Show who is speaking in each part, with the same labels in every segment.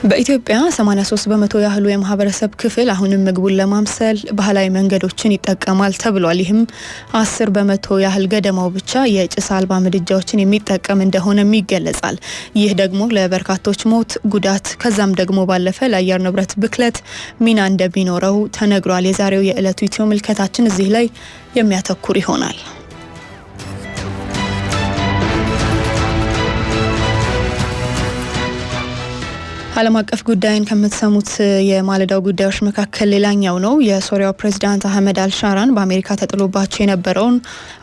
Speaker 1: በኢትዮጵያ 83% ያህሉ የማህበረሰብ ክፍል አሁንም ምግቡን ለማምሰል ባህላዊ መንገዶችን ይጠቀማል ተብሏል። ይህም 10% ያህል ገደማው ብቻ የጭስ አልባ ምድጃዎችን የሚጠቀም እንደሆነም ይገለጻል። ይህ ደግሞ ለበርካቶች ሞት፣ ጉዳት ከዛም ደግሞ ባለፈ ለአየር ንብረት ብክለት ሚና እንደሚኖረው ተነግሯል። የዛሬው የዕለቱ ኢትዮ ምልከታችን እዚህ ላይ የሚያተኩር ይሆናል። ዓለም አቀፍ ጉዳይን ከምትሰሙት የማለዳው ጉዳዮች መካከል ሌላኛው ነው። የሶሪያው ፕሬዝዳንት አህመድ አልሻራን በአሜሪካ ተጥሎባቸው የነበረውን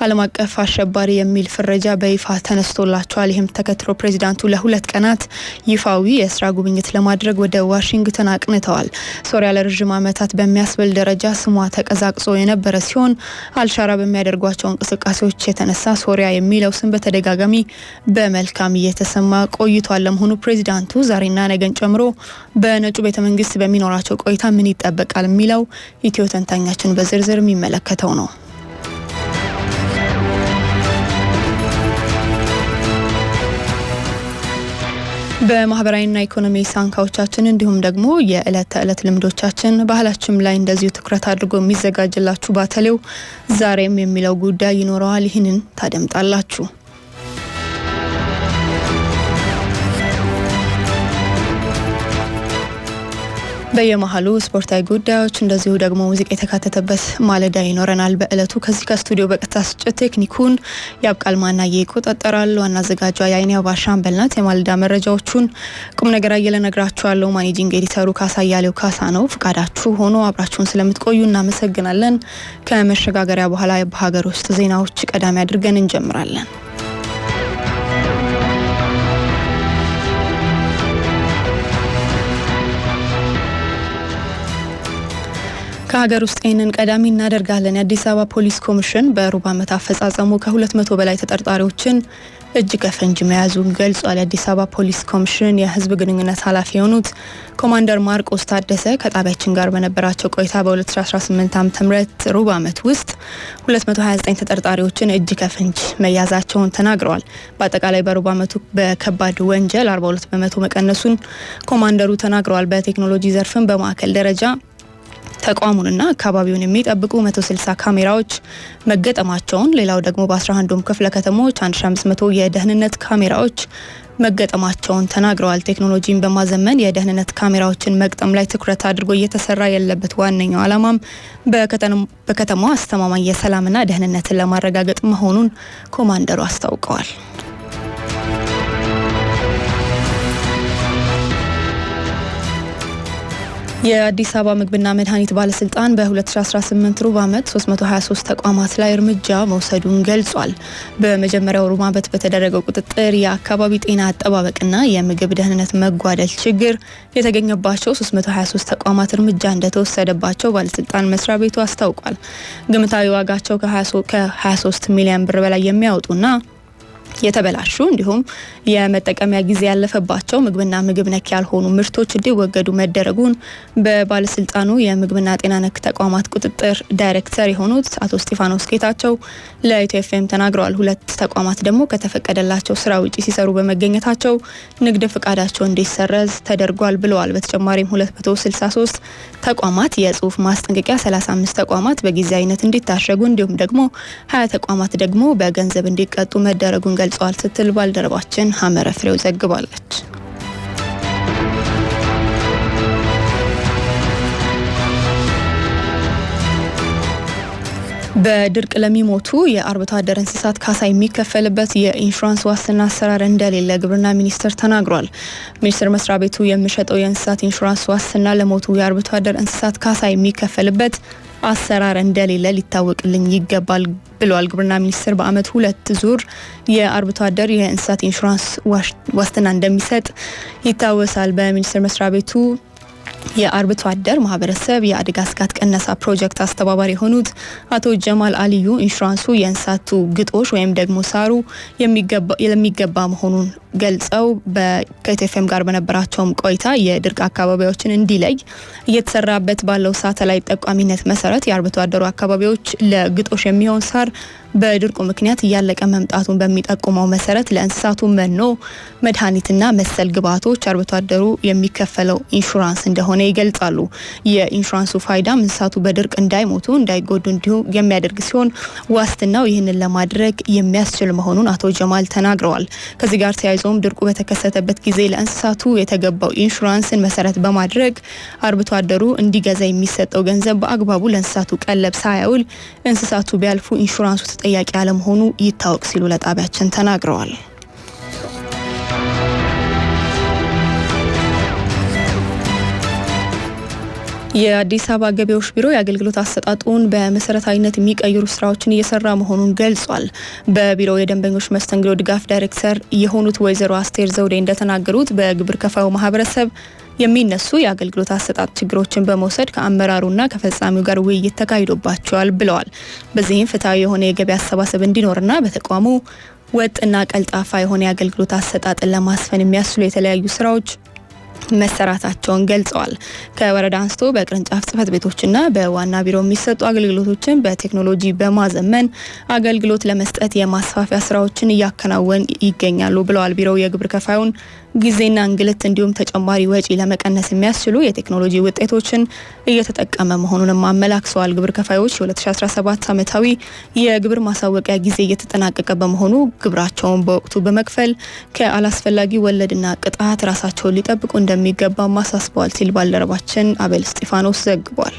Speaker 1: ዓለም አቀፍ አሸባሪ የሚል ፍረጃ በይፋ ተነስቶላቸዋል። ይህም ተከትሎ ፕሬዝዳንቱ ለ2 ቀናት ይፋዊ የስራ ጉብኝት ለማድረግ ወደ ዋሽንግተን አቅንተዋል። ሶሪያ ለረጅም ዓመታት በሚያስብል ደረጃ ስሟ ተቀዛቅዞ የነበረ ሲሆን አልሻራ በሚያደርጓቸው እንቅስቃሴዎች የተነሳ ሶሪያ የሚለው ስም በተደጋጋሚ በመልካም እየተሰማ ቆይቷል። ለመሆኑ ፕሬዝዳንቱ ዛሬና ነገን ጨምሮ በነጩ ቤተ መንግስት በሚኖራቸው ቆይታ ምን ይጠበቃል የሚለው ኢትዮ ተንታኛችን በዝርዝር የሚመለከተው ነው። በማህበራዊና ኢኮኖሚ ሳንካዎቻችን እንዲሁም ደግሞ የዕለት ተዕለት ልምዶቻችን ባህላችን ላይ እንደዚሁ ትኩረት አድርጎ የሚዘጋጅላችሁ ባተሌው ዛሬም የሚለው ጉዳይ ይኖረዋል። ይህንን ታደምጣላችሁ። በየመሃሉ ስፖርታዊ ጉዳዮች እንደዚሁ ደግሞ ሙዚቃ የተካተተበት ማለዳ ይኖረናል። በእለቱ ከዚህ ከስቱዲዮ በቀጥታ ስርጭት ቴክኒኩን ያብቃል ማናዬ ይቆጣጠራል። ዋና አዘጋጇ የአይኔው ባሻምበል ናት። የማለዳ መረጃዎቹን ቁም ነገር አየለ ነግራችኋለሁ። ማኔጂንግ ኤዲተሩ ካሳያሌው ካሳ ነው። ፍቃዳችሁ ሆኖ አብራችሁን ስለምትቆዩ እናመሰግናለን። ከመሸጋገሪያ በኋላ በሀገር ውስጥ ዜናዎች ቀዳሚ አድርገን እንጀምራለን። ከሀገር ውስጥ ይህንን ቀዳሚ እናደርጋለን። የአዲስ አበባ ፖሊስ ኮሚሽን በሩብ ዓመት አፈጻጸሙ ከ200 በላይ ተጠርጣሪዎችን እጅ ከፍንጅ መያዙን ገልጿል። የአዲስ አበባ ፖሊስ ኮሚሽን የህዝብ ግንኙነት ኃላፊ የሆኑት ኮማንደር ማርቆስ ታደሰ ከጣቢያችን ጋር በነበራቸው ቆይታ በ2018 ዓ.ም ሩብ ዓመት ውስጥ 229 ተጠርጣሪዎችን እጅ ከፍንጅ መያዛቸውን ተናግረዋል። በአጠቃላይ በሩብ ዓመቱ በከባድ ወንጀል 42% መቀነሱን ኮማንደሩ ተናግረዋል። በቴክኖሎጂ ዘርፍም በማዕከል ደረጃ ተቋሙንና አካባቢውን የሚጠብቁ 160 ካሜራዎች መገጠማቸውን፣ ሌላው ደግሞ በ11ዱም ክፍለ ከተሞች 1500 የደህንነት ካሜራዎች መገጠማቸውን ተናግረዋል። ቴክኖሎጂን በማዘመን የደህንነት ካሜራዎችን መግጠም ላይ ትኩረት አድርጎ እየተሰራ ያለበት ዋነኛው ዓላማም በከተማዋ አስተማማኝ የሰላምና ደህንነትን ለማረጋገጥ መሆኑን ኮማንደሩ አስታውቀዋል። የአዲስ አበባ ምግብና መድኃኒት ባለስልጣን በ2018 ሩብ ዓመት 323 ተቋማት ላይ እርምጃ መውሰዱን ገልጿል። በመጀመሪያው ሩብ ዓመት በተደረገው ቁጥጥር የአካባቢ ጤና አጠባበቅና የምግብ ደህንነት መጓደል ችግር የተገኘባቸው 323 ተቋማት እርምጃ እንደተወሰደባቸው ባለስልጣን መስሪያ ቤቱ አስታውቋል። ግምታዊ ዋጋቸው ከ23 ሚሊዮን ብር በላይ የሚያወጡና የተበላሹ እንዲሁም የመጠቀሚያ ጊዜ ያለፈባቸው ምግብና ምግብ ነክ ያልሆኑ ምርቶች እንዲወገዱ መደረጉን በባለስልጣኑ የምግብና ጤና ነክ ተቋማት ቁጥጥር ዳይሬክተር የሆኑት አቶ ስቲፋኖስ ጌታቸው ለኢትዮ ኤፍኤም ተናግረዋል። 2 ተቋማት ደግሞ ከተፈቀደላቸው ስራ ውጪ ሲሰሩ በመገኘታቸው ንግድ ፍቃዳቸው እንዲሰረዝ ተደርጓል ብለዋል። በተጨማሪም 263 ተቋማት የጽሁፍ ማስጠንቀቂያ፣ 35 ተቋማት በጊዜያዊነት እንዲታሸጉ እንዲሁም ደግሞ 20 ተቋማት ደግሞ በገንዘብ እንዲቀጡ መደረጉን ገልጸዋል ስትል ባልደረባችን ሀመረ ፍሬው ዘግባለች። በድርቅ ለሚሞቱ የአርብቶ አደር እንስሳት ካሳ የሚከፈልበት የኢንሹራንስ ዋስትና አሰራር እንደሌለ ግብርና ሚኒስቴር ተናግሯል። ሚኒስቴር መስሪያ ቤቱ የሚሸጠው የእንስሳት ኢንሹራንስ ዋስትና ለሞቱ የአርብቶ አደር እንስሳት ካሳ የሚከፈልበት አሰራር እንደሌለ ሊታወቅልኝ ይገባል ብሏል። ግብርና ሚኒስቴር በአመት 2 ዙር የአርብቶ አደር የእንስሳት ኢንሹራንስ ዋስትና እንደሚሰጥ ይታወሳል። በሚኒስቴር መስሪያ ቤቱ የአርብቶ አደር ማህበረሰብ የአደጋ ስጋት ቀነሳ ፕሮጀክት አስተባባሪ የሆኑት አቶ ጀማል አልዩ ኢንሹራንሱ የእንስሳቱ ግጦሽ ወይም ደግሞ ሳሩ የሚገባ መሆኑን ገልጸው ከኢትዮኤፍኤም ጋር በነበራቸውም ቆይታ የድርቅ አካባቢዎችን እንዲለይ እየተሰራበት ባለው ሳተላይት ጠቋሚነት መሰረት የአርብቶ አደሩ አካባቢዎች ለግጦሽ የሚሆን ሳር በድርቁ ምክንያት እያለቀ መምጣቱን በሚጠቁመው መሰረት ለእንስሳቱ መኖ፣ መድኃኒትና መሰል ግብዓቶች አርብቶ አደሩ የሚከፈለው ኢንሹራንስ እንደሆነ ይገልጻሉ። የኢንሹራንሱ ፋይዳም እንስሳቱ በድርቅ እንዳይሞቱ እንዳይጎዱ እንዲሁ የሚያደርግ ሲሆን ዋስትናው ይህንን ለማድረግ የሚያስችል መሆኑን አቶ ጀማል ተናግረዋል። ከዚህ ጋር ተያይዞም ድርቁ በተከሰተበት ጊዜ ለእንስሳቱ የተገባው ኢንሹራንስን መሰረት በማድረግ አርብቶ አደሩ እንዲገዛ የሚሰጠው ገንዘብ በአግባቡ ለእንስሳቱ ቀለብ ሳያውል እንስሳቱ ቢያልፉ ኢንሹራንሱ ተጠያቂ አለመሆኑ ይታወቅ ሲሉ ለጣቢያችን ተናግረዋል። የአዲስ አበባ ገቢዎች ቢሮ የአገልግሎት አሰጣጡን በመሰረታዊነት የሚቀይሩ ስራዎችን እየሰራ መሆኑን ገልጿል። በቢሮው የደንበኞች መስተንግዶ ድጋፍ ዳይሬክተር የሆኑት ወይዘሮ አስቴር ዘውዴ እንደተናገሩት በግብር ከፋዩ ማህበረሰብ የሚነሱ የአገልግሎት አሰጣጥ ችግሮችን በመውሰድ ከአመራሩና ከፈጻሚው ጋር ውይይት ተካሂዶባቸዋል ብለዋል። በዚህም ፍትሐዊ የሆነ የገቢ አሰባሰብ እንዲኖርና በተቋሙ ወጥና ቀልጣፋ የሆነ የአገልግሎት አሰጣጥን ለማስፈን የሚያስችሉ የተለያዩ ስራዎች መሰራታቸውን ገልጸዋል። ከወረዳ አንስቶ በቅርንጫፍ ጽህፈት ቤቶችና በዋና ቢሮ የሚሰጡ አገልግሎቶችን በቴክኖሎጂ በማዘመን አገልግሎት ለመስጠት የማስፋፊያ ስራዎችን እያከናወን ይገኛሉ ብለዋል። ቢሮው የግብር ከፋዩን ጊዜና እንግልት እንዲሁም ተጨማሪ ወጪ ለመቀነስ የሚያስችሉ የቴክኖሎጂ ውጤቶችን እየተጠቀመ መሆኑንም አመላክተዋል። ግብር ከፋዮች የ2017 ዓመታዊ የግብር ማሳወቂያ ጊዜ እየተጠናቀቀ በመሆኑ ግብራቸውን በወቅቱ በመክፈል ከአላስፈላጊ ወለድና ቅጣት ራሳቸውን ሊጠብቁ እንደሚገባ ማሳስበዋል ሲል ባልደረባችን አቤል እስጢፋኖስ ዘግቧል።